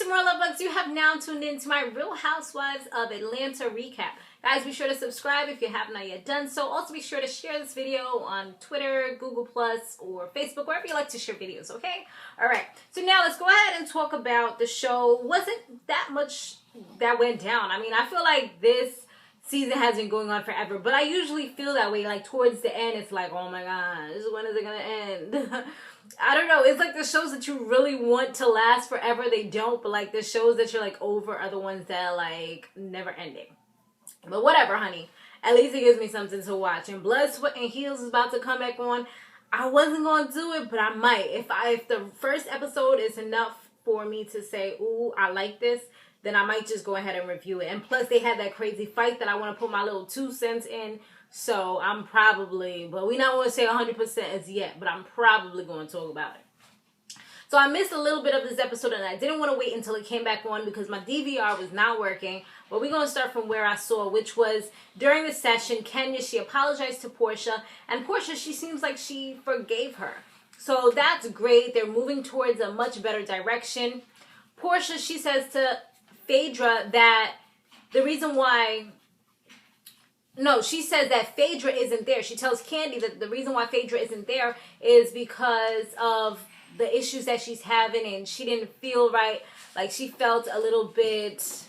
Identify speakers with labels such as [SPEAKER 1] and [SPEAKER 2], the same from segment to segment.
[SPEAKER 1] Samore Love, you have now tuned in to my Real Housewives of Atlanta recap. Guys, be sure to subscribe if you have not yet done so. Also, be sure to share this video on Twitter, Google+, or Facebook, wherever you like to share videos, okay? Alright, so now let's go ahead and talk about the show. Wasn't that much that went down. I mean, I feel like this season has been going on forever, but I usually feel that way. Like, towards the end, it's like, oh my god, when is it gonna end? I don't know. It's like the shows that you really want to last forever, they don't. But like the shows that you're like over are the ones that are like never ending. But whatever, honey. At least it gives me something to watch. And Blood, Sweat, and Heels is about to come back on. I wasn't going to do it, but I might. If the first episode is enough for me to say, ooh, I like this, then I might just go ahead and review it. And plus, they had that crazy fight that I want to put my little 2 cents in. So I'm probably, but we not going to say 100% as yet, but I'm probably going to talk about it. So I missed a little bit of this episode, and I didn't want to wait until it came back on because my DVR was not working. But we're going to start from where I saw, which was during the session, Kenya, she apologized to Portia, and Portia, she seems like she forgave her. So that's great. They're moving towards a much better direction. Portia, she says to Phaedra that the reason why... No, she says that Phaedra isn't there. She tells Candy that the reason why Phaedra isn't there is because of the issues that she's having, and she didn't feel right. Like, she felt a little bit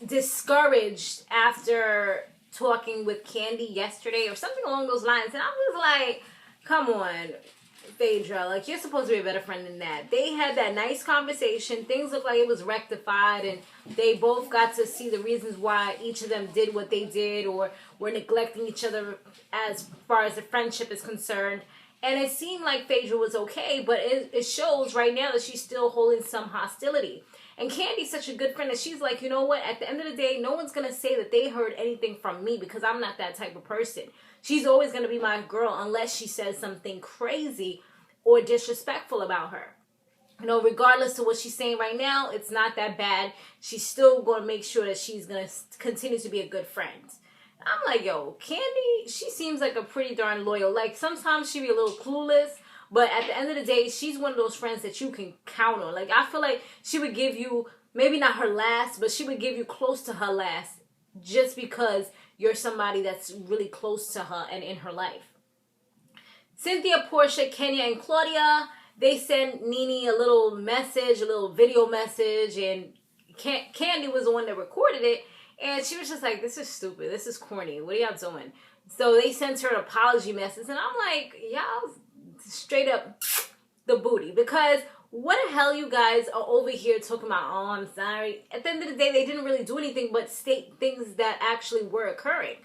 [SPEAKER 1] discouraged after talking with Candy yesterday or something along those lines. And I was like, come on, Phaedra. Like, you're supposed to be a better friend than that. They had that nice conversation. Things looked like it was rectified, and they both got to see the reasons why each of them did what they did or were neglecting each other as far as the friendship is concerned. And it seemed like Phaedra was okay, but it shows right now that she's still holding some hostility. And Candy's such a good friend that she's like, you know what? At the end of the day, no one's going to say that they heard anything from me because I'm not that type of person. She's always going to be my girl unless she says something crazy or disrespectful about her. You know, regardless of what she's saying right now, it's not that bad. She's still going to make sure that she's going to continue to be a good friend. I'm like, yo, Candy, she seems like a pretty darn loyal. Like, sometimes she be a little clueless, but at the end of the day, she's one of those friends that you can count on. Like, I feel like she would give you, maybe not her last, but she would give you close to her last just because you're somebody that's really close to her and in her life. Cynthia, Portia, Kenya, and Claudia, they sent Nene a little message, a little video message, and Candy was the one that recorded it, and she was just like, this is stupid, this is corny, what are y'all doing? So they sent her an apology message, and I'm like, y'all straight up the booty, because what the hell you guys are over here talking about, oh, I'm sorry. At the end of the day, they didn't really do anything but state things that actually were occurring.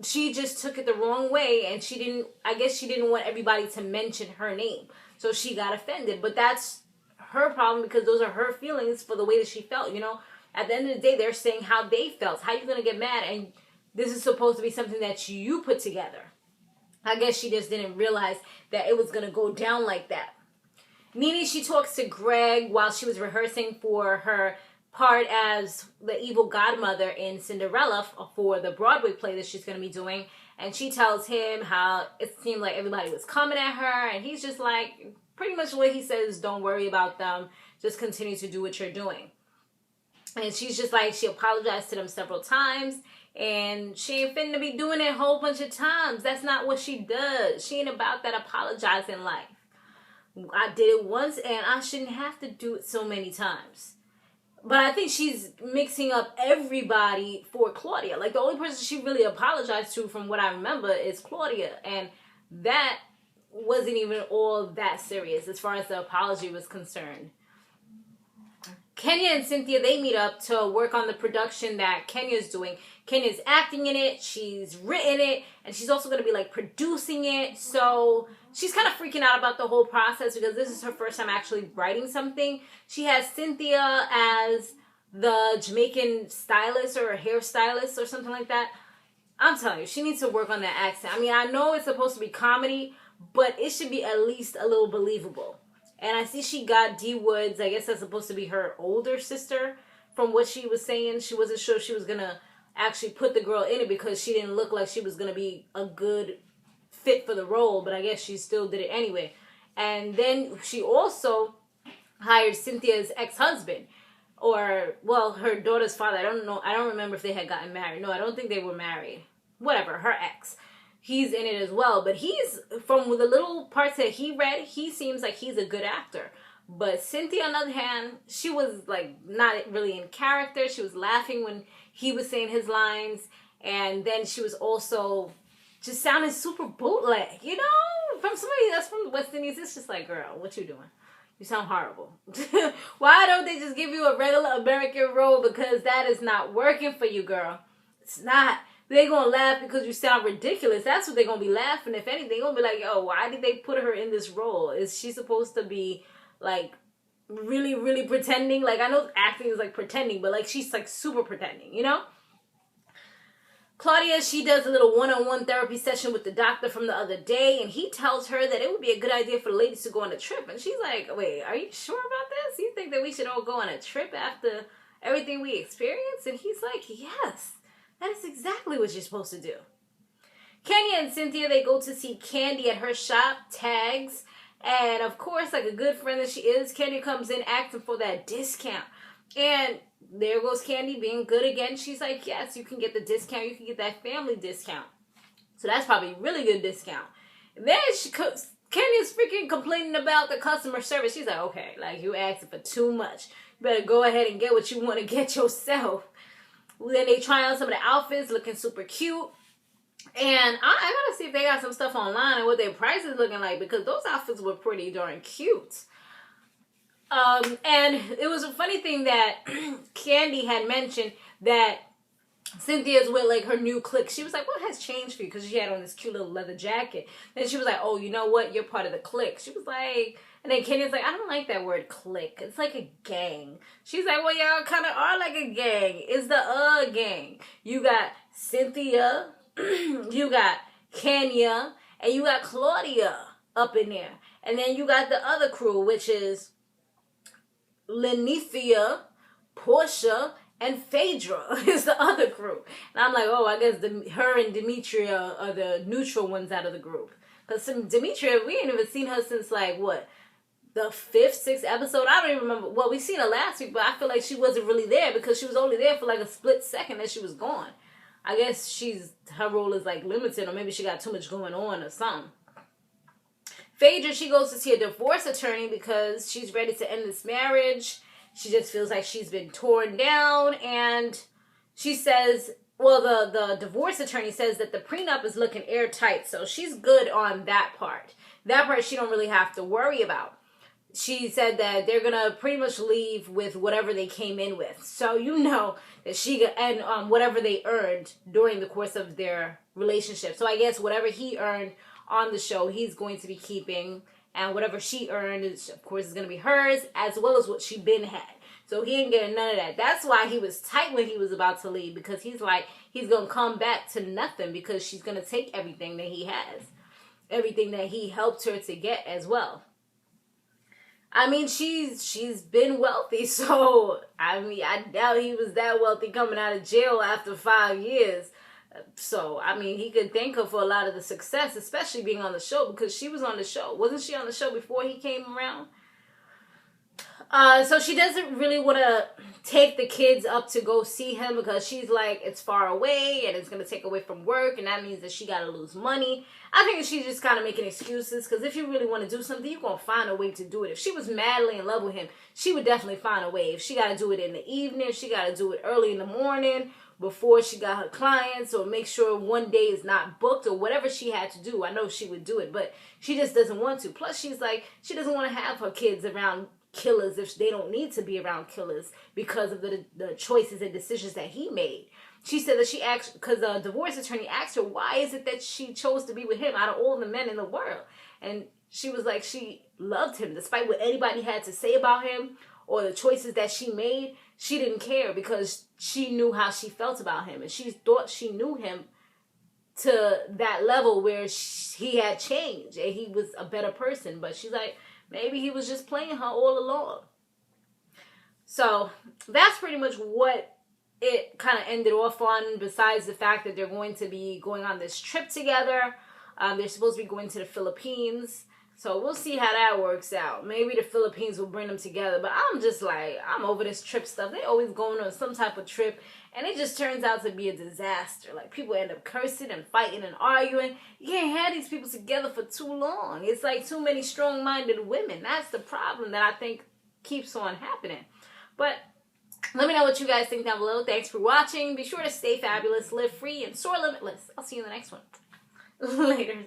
[SPEAKER 1] She just took it the wrong way, and I guess she didn't want everybody to mention her name. So she got offended. But that's her problem because those are her feelings for the way that she felt, you know. At the end of the day, they're saying how they felt. How you going to get mad? And this is supposed to be something that you put together. I guess she just didn't realize that it was going to go down like that. Nene, she talks to Greg while she was rehearsing for her part as the evil godmother in Cinderella for the Broadway play that she's going to be doing. And she tells him how it seemed like everybody was coming at her. And he's just like, pretty much what he says, don't worry about them. Just continue to do what you're doing. And she's just like, she apologized to them several times. And she ain't finna be doing it a whole bunch of times. That's not what she does. She ain't about that apologizing life. I did it once and I shouldn't have to do it so many times. But I think she's mixing up everybody for Claudia. Like, the only person she really apologized to from what I remember is Claudia. And that wasn't even all that serious as far as the apology was concerned. Kenya and Cynthia, they meet up to work on the production that Kenya's doing. Kenya's acting in it, she's written it, and she's also going to be like producing it. So she's kind of freaking out about the whole process because this is her first time actually writing something. She has Cynthia as the Jamaican stylist or hairstylist or something like that. I'm telling you, she needs to work on that accent. I mean, I know it's supposed to be comedy, but it should be at least a little believable. And I see she got D Woods. I guess that's supposed to be her older sister. From what she was saying, she wasn't sure she was going to actually put the girl in it because she didn't look like she was going to be a good fit for the role. But I guess she still did it anyway. And then she also hired Cynthia's ex-husband, or, well, her daughter's father. I don't know. I don't remember if they had gotten married. No, I don't think they were married. Whatever, her ex. He's in it as well. But he's, from the little parts that he read, he seems like he's a good actor. But Cynthia, on the other hand, she was, like, not really in character. She was laughing when he was saying his lines. And then she was also just sounding super bootleg, you know? From somebody that's from the West Indies, it's just like, girl, what you doing? You sound horrible. Why don't they just give you a regular American role? Because that is not working for you, girl. It's not. They're going to laugh because you sound ridiculous. That's what they're going to be laughing. If anything, they're going to be like, yo, why did they put her in this role? Is she supposed to be, like, really, really pretending? Like, I know acting is, like, pretending, but, like, she's, like, super pretending, you know? Claudia, she does a little one-on-one therapy session with the doctor from the other day, and he tells her that it would be a good idea for the ladies to go on a trip. And she's like, wait, are you sure about this? You think that we should all go on a trip after everything we experienced? And he's like, yes, that is exactly what you're supposed to do. Kenya and Cynthia, they go to see Candy at her shop, Tags. And, of course, like a good friend that she is, Candy comes in asking for that discount. And there goes Candy being good again. She's like, yes, you can get the discount. You can get that family discount. So that's probably a really good discount. And then Candy's freaking complaining about the customer service. She's like, okay, like you asking for too much. You better go ahead and get what you want to get yourself. Then they try on some of the outfits looking super cute. And I gotta see if they got some stuff online and what their prices looking like, because those outfits were pretty darn cute. And it was a funny thing that Candy had mentioned that Cynthia's with, like, her new clique. She was like, what has changed for you? Because she had on this cute little leather jacket. Then she was like, oh, you know what? You're part of the clique. She was like, and then Candy was like, I don't like that word clique. It's like a gang. She's like, well, y'all kind of are like a gang. It's the gang. You got Cynthia, you got Kenya, and you got Claudia up in there. And then you got the other crew, which is Lenithia, Portia, and Phaedra is the other crew. And I'm like, oh, I guess her and Demetria are the neutral ones out of the group. Because Demetria, we ain't even seen her since, like, what, the 5th, 6th episode? I don't even remember. Well, we seen her last week, but I feel like she wasn't really there because she was only there for, like, a split second and she was gone. I guess her role is, like, limited, or maybe she got too much going on or something. Phaedra, she goes to see a divorce attorney because she's ready to end this marriage. She just feels like she's been torn down. And she says, well, the divorce attorney says that the prenup is looking airtight. So she's good on that part. That part she don't really have to worry about. She said that they're going to pretty much leave with whatever they came in with. So you know that and whatever they earned during the course of their relationship. So I guess whatever he earned on the show, he's going to be keeping, and whatever she earned is, of course, is going to be hers, as well as what she been had. So he ain't getting none of that. That's why he was tight when he was about to leave, because he's like, he's going to come back to nothing, because she's going to take everything that he has, everything that he helped her to get as well. I mean, she's been wealthy, so I mean, I doubt he was that wealthy coming out of jail after 5 years. So, I mean, he could thank her for a lot of the success, especially being on the show, because she was on the show. Wasn't she on the show before he came around? So she doesn't really want to take the kids up to go see him because she's like, it's far away and it's going to take away from work, and that means that she got to lose money. I think she's just kind of making excuses, because if you really want to do something, you're going to find a way to do it. If she was madly in love with him, she would definitely find a way. If she got to do it in the evening, if she got to do it early in the morning, before she got her clients, or make sure one day is not booked, or whatever she had to do, I know she would do it, but she just doesn't want to. Plus, she's like, she doesn't want to have her kids around killers if they don't need to be around killers because of the choices and decisions that he made. She said that she asked, because the divorce attorney asked her, why is it that she chose to be with him out of all the men in the world? And she was like, she loved him despite what anybody had to say about him or the choices that she made. She didn't care because she knew how she felt about him, and she thought she knew him to that level where he had changed and he was a better person. But she's like, maybe he was just playing her all along. So that's pretty much what it kind of ended off on, besides the fact that they're going to be going on this trip together. They're supposed to be going to the Philippines. So we'll see how that works out. Maybe the Philippines will bring them together. But I'm just like, I'm over this trip stuff. They always going on some type of trip. And it just turns out to be a disaster. Like, people end up cursing and fighting and arguing. You can't have these people together for too long. It's like too many strong-minded women. That's the problem that I think keeps on happening. But let me know what you guys think down below. Thanks for watching. Be sure to stay fabulous, live free, and soar limitless. I'll see you in the next one. Laters.